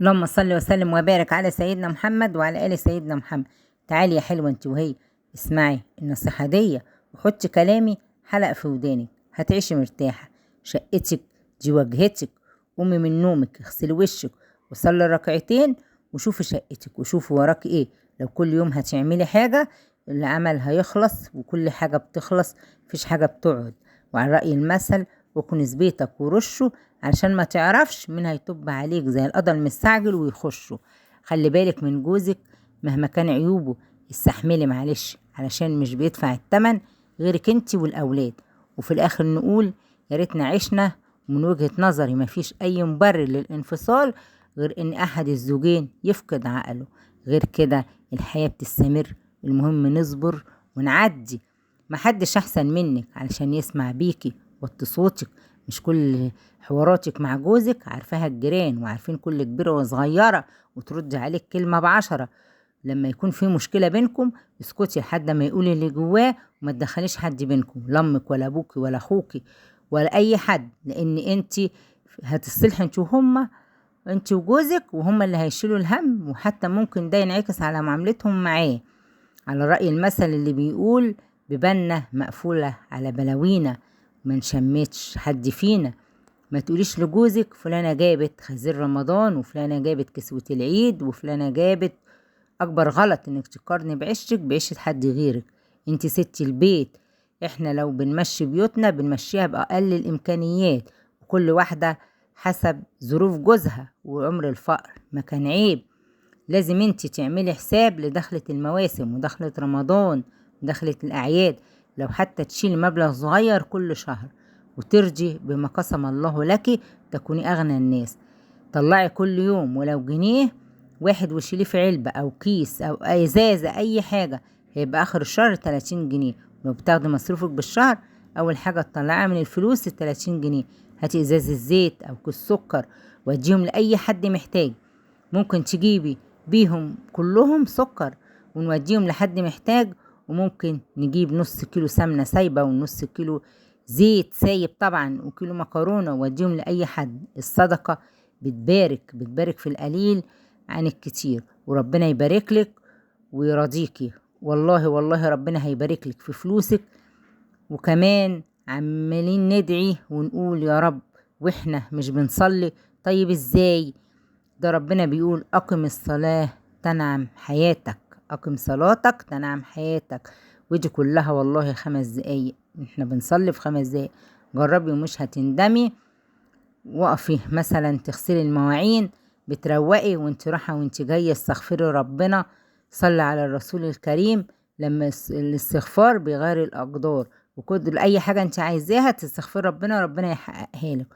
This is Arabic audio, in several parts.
اللهم صل وسلم وبارك على سيدنا محمد وعلى آل سيدنا محمد. تعالي يا حلوة انت وهي، اسمعي النصيحة دي وحطي كلامي حلق في ودانك، هتعيشي مرتاحة. شقتك دي واجهتك. قومي من نومك، اغسلي وشك وصلي ركعتين وشوفي شقتك وشوفي وراك ايه. لو كل يوم هتعملي حاجة العمل هيخلص، وكل حاجة بتخلص، مفيش حاجة بتقعد. وعلى رأي المثل وكنس بيتك ورشه علشان ما تعرفش مين هيطب عليك زي القدر المستعجل ويخشه. خلي بالك من جوزك مهما كان عيوبه، استحملي معلش علشان مش بيدفع التمن غيرك انت والأولاد. وفي الآخر نقول يا ريتنا عشنا. ومن وجهة نظري مفيش أي مبرر للانفصال غير إن أحد الزوجين يفقد عقله، غير كده الحياة بتستمر. المهم نصبر ونعدي. محدش أحسن منك علشان يسمع بيكي وطي صوتك. مش كل حواراتك مع جوزك عارفاها الجيران وعارفين كل كبيرة وصغيرة وتردي عليك كلمة ب10. لما يكون في مشكلة بينكم اسكتي لحد ما يقول اللي جواه، وما تدخليش حد بينكم، لا امك ولا ابوكي ولا اخوكي ولا اي حد، لان انت هتصلحي انت وهما، انت وجوزك، وهما اللي هيشيلوا الهم. وحتى ممكن ده ينعكس على معاملتهم معاه. على رأي المثل اللي بيقول ببنة مقفولة على بلاوينا، ما نشمتش حد فينا. ما تقوليش لجوزك فلانة جابت خزين رمضان وفلانة جابت كسوة العيد وفلانة جابت. اكبر غلط انك تقارني بعيشتك بعيشة حد غيرك. انت ست البيت. احنا لو بنمشي بيوتنا بنمشيها بأقل الامكانيات، وكل واحدة حسب ظروف جوزها. وعمر الفقر ما كان عيب. لازم انت تعملي حساب لدخلة المواسم ودخلة رمضان ودخلة الأعياد، لو حتى تشيل مبلغ صغير كل شهر وترجي بما قسم الله لك تكوني أغنى الناس. طلعي كل يوم ولو جنيه واحد وشيليه في علبة أو كيس أو إزازة أي حاجة، هيبقى آخر الشهر 30 جنيه. لو بتاخدي مصروفك بالشهر أول حاجة تطلعها من الفلوس 30 جنيه. هاتي إزازة زيت أو كيس سكر واديهم لأي حد محتاج. ممكن تجيبي بيهم كلهم سكر ونوديهم لحد محتاج، وممكن نجيب نص كيلو سمنة سايبة ونص كيلو زيت سايب طبعا وكيلو مكرونة ووديهم لأي حد. الصدقة بتبارك في القليل عن الكتير، وربنا يبارك لك ويرضيكي. والله والله ربنا هيبارك لك في فلوسك. وكمان عمالين ندعي ونقول يا رب واحنا مش بنصلي. طيب ازاي؟ ده ربنا بيقول أقم الصلاة تنعم حياتك، أقم صلاتك تنعم حياتك. ودي كلها والله 5 دقايق، احنا بنصلي في 5 دقايق. جربي ومش هتندمي. وقفي مثلا تغسلي المواعين، بتروقي وانت رايحة وانت جاية استغفري ربنا. صلي على الرسول الكريم لما الاستغفار بيغير الأقدار. وكل أي حاجة انت عايزاها تستغفر ربنا ربنا يحققها لك.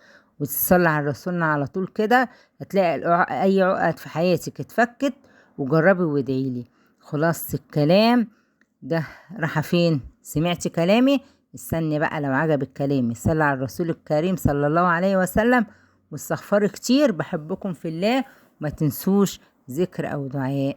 وتصلي على رسولنا على طول كده هتلاقي أي عقد في حياتك اتفكت. وجربي وادعيلي. خلاص الكلام ده راح فين؟ سمعتي كلامي؟ استني بقى لو عجبك كلامي صلي على الرسول الكريم صلى الله عليه وسلم واستغفري كتير. بحبكم في الله. وما تنسوش ذكر أو دعاء.